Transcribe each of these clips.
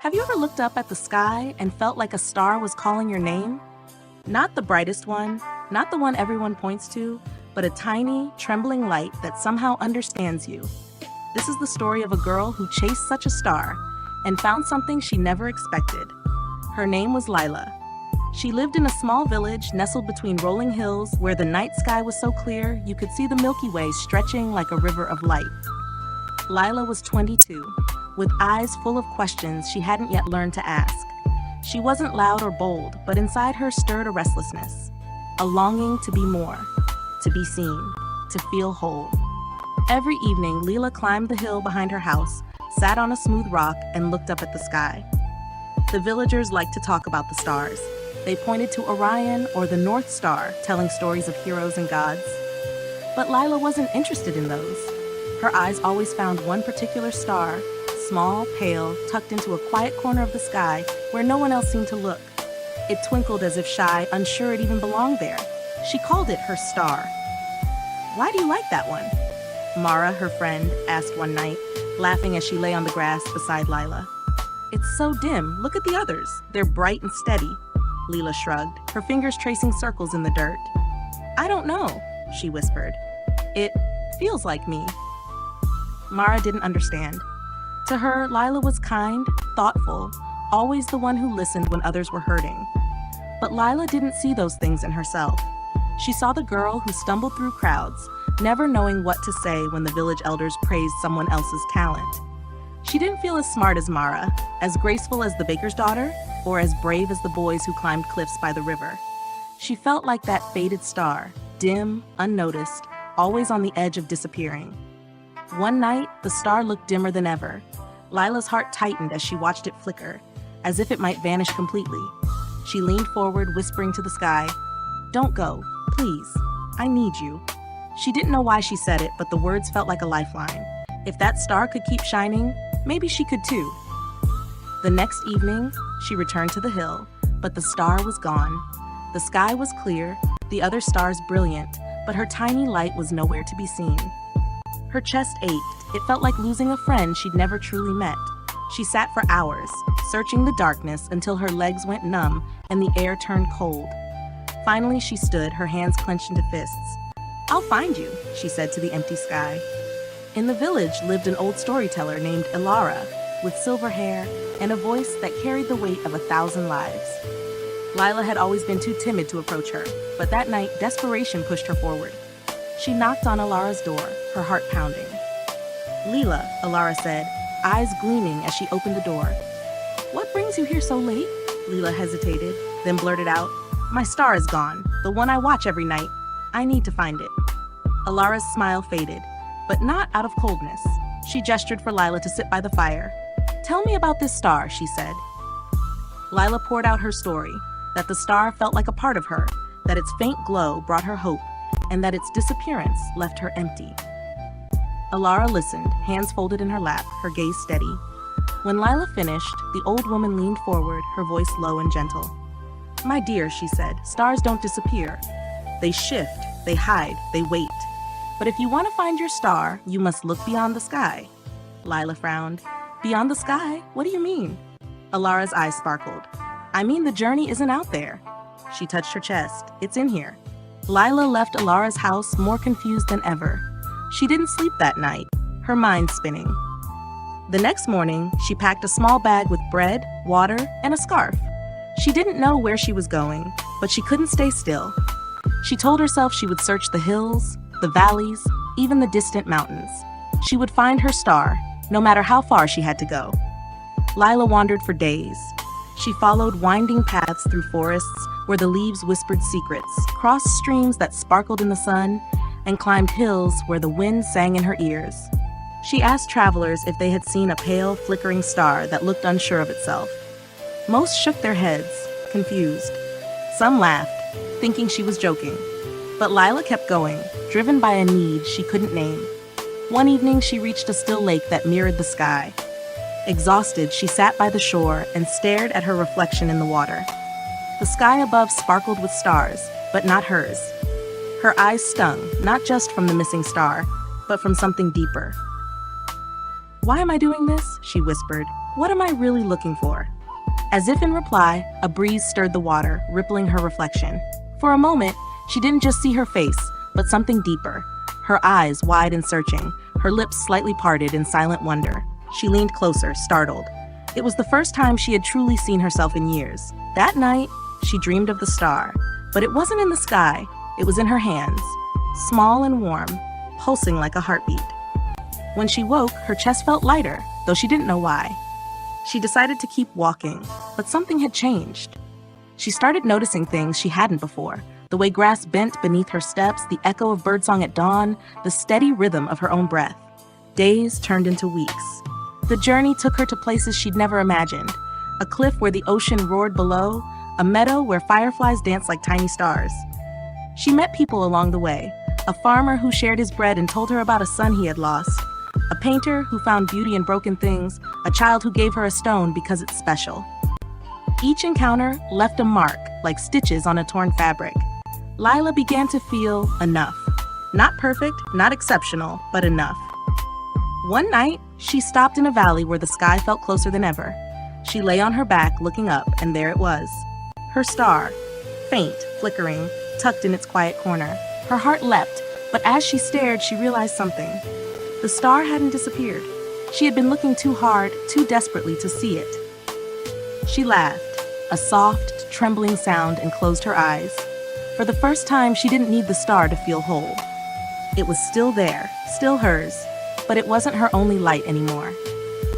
Have you ever looked up at the sky and felt like a star was calling your name? Not the brightest one, not the one everyone points to, but a tiny, trembling light that somehow understands you. This is the story of a girl who chased such a star and found something she never expected. Her name was Lila. She lived in a small village nestled between rolling hills where the night sky was so clear you could see the Milky Way stretching like a river of light. Lila was 22, with eyes full of questions she hadn't yet learned to ask. She wasn't loud or bold, but inside her stirred a restlessness, a longing to be more, to be seen, to feel whole. Every evening, Lila climbed the hill behind her house, sat on a smooth rock, and looked up at the sky. The villagers liked to talk about the stars. They pointed to Orion or the North Star, telling stories of heroes and gods. But Lila wasn't interested in those. Her eyes always found one particular star, small, pale, tucked into a quiet corner of the sky where no one else seemed to look. It twinkled as if shy, unsure it even belonged there. She called it her star. "Why do you like that one?" Mara, her friend, asked one night, laughing as she lay on the grass beside Lila. "It's so dim. Look at the others. They're bright and steady." Lila shrugged, her fingers tracing circles in the dirt. "I don't know," she whispered. "It feels like me." Mara didn't understand. To her, Lila was kind, thoughtful, always the one who listened when others were hurting. But Lila didn't see those things in herself. She saw the girl who stumbled through crowds, never knowing what to say when the village elders praised someone else's talent. She didn't feel as smart as Mara, as graceful as the baker's daughter, or as brave as the boys who climbed cliffs by the river. She felt like that faded star, dim, unnoticed, always on the edge of disappearing. One night, the star looked dimmer than ever. Lila's heart tightened as she watched it flicker, as if it might vanish completely. She leaned forward, whispering to the sky, "Don't go, please. I need you." She didn't know why she said it, but the words felt like a lifeline. If that star could keep shining, maybe she could too. The next evening, she returned to the hill, but the star was gone. The sky was clear, the other stars brilliant, but her tiny light was nowhere to be seen. Her chest ached. It felt like losing a friend she'd never truly met. She sat for hours, searching the darkness until her legs went numb and the air turned cold. Finally, she stood, her hands clenched into fists. "I'll find you," she said to the empty sky. In the village lived an old storyteller named Ilara, with silver hair and a voice that carried the weight of 1,000 lives. Lila had always been too timid to approach her, but that night, desperation pushed her forward. She knocked on Ilara's door, her heart pounding. "Lila," Ilara said, eyes gleaming as she opened the door. "What brings you here so late?" Lila hesitated, then blurted out, "My star is gone, the one I watch every night. I need to find it." Ilara's smile faded, but not out of coldness. She gestured for Lila to sit by the fire. "Tell me about this star," she said. Lila poured out her story, that the star felt like a part of her, that its faint glow brought her hope, and that its disappearance left her empty. Ilara listened, hands folded in her lap, her gaze steady. When Lila finished, the old woman leaned forward, her voice low and gentle. "My dear," she said, "stars don't disappear. They shift, they hide, they wait. But if you want to find your star, you must look beyond the sky." Lila frowned. "Beyond the sky? What do you mean?" Ilara's eyes sparkled. "I mean the journey isn't out there." She touched her chest. "It's in here." Lila left Ilara's house more confused than ever. She didn't sleep that night, her mind spinning. The next morning, she packed a small bag with bread, water, and a scarf. She didn't know where she was going, but she couldn't stay still. She told herself she would search the hills, the valleys, even the distant mountains. She would find her star, no matter how far she had to go. Lila wandered for days. She followed winding paths through forests where the leaves whispered secrets, crossed streams that sparkled in the sun, and climbed hills where the wind sang in her ears. She asked travelers if they had seen a pale, flickering star that looked unsure of itself. Most shook their heads, confused. Some laughed, thinking she was joking. But Lila kept going, driven by a need she couldn't name. One evening, she reached a still lake that mirrored the sky. Exhausted, she sat by the shore and stared at her reflection in the water. The sky above sparkled with stars, but not hers. Her eyes stung, not just from the missing star, but from something deeper. "Why am I doing this?" she whispered. "What am I really looking for?" As if in reply, a breeze stirred the water, rippling her reflection. For a moment, she didn't just see her face, but something deeper. Her eyes wide and searching, her lips slightly parted in silent wonder. She leaned closer, startled. It was the first time she had truly seen herself in years. That night, she dreamed of the star. But it wasn't in the sky, it was in her hands. Small and warm, pulsing like a heartbeat. When she woke, her chest felt lighter, though she didn't know why. She decided to keep walking, but something had changed. She started noticing things she hadn't before. The way grass bent beneath her steps, the echo of birdsong at dawn, the steady rhythm of her own breath. Days turned into weeks. The journey took her to places she'd never imagined. A cliff where the ocean roared below, a meadow where fireflies danced like tiny stars. She met people along the way. A farmer who shared his bread and told her about a son he had lost. A painter who found beauty in broken things, a child who gave her a stone because it's special. Each encounter left a mark, like stitches on a torn fabric. Lila began to feel enough. Not perfect, not exceptional, but enough. One night, she stopped in a valley where the sky felt closer than ever. She lay on her back, looking up, and there it was. Her star, faint, flickering, tucked in its quiet corner. Her heart leapt, but as she stared, she realized something. The star hadn't disappeared. She had been looking too hard, too desperately to see it. She laughed, a soft, trembling sound, and closed her eyes. For the first time, she didn't need the star to feel whole. It was still there, still hers, but it wasn't her only light anymore.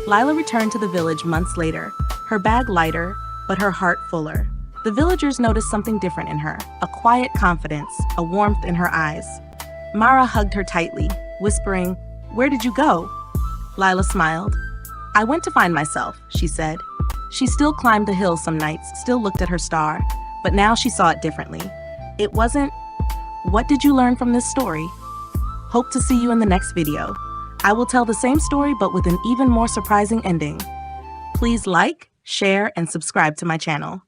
Lila returned to the village months later, her bag lighter, but her heart fuller. The villagers noticed something different in her, a quiet confidence, a warmth in her eyes. Mara hugged her tightly, whispering, "Where did you go?" Lila smiled. "I went to find myself," she said. She still climbed the hill some nights, still looked at her star, but now she saw it differently. It wasn't, "What did you learn from this story?" Hope to see you in the next video. I will tell the same story but with an even more surprising ending. Please like, share, and subscribe to my channel.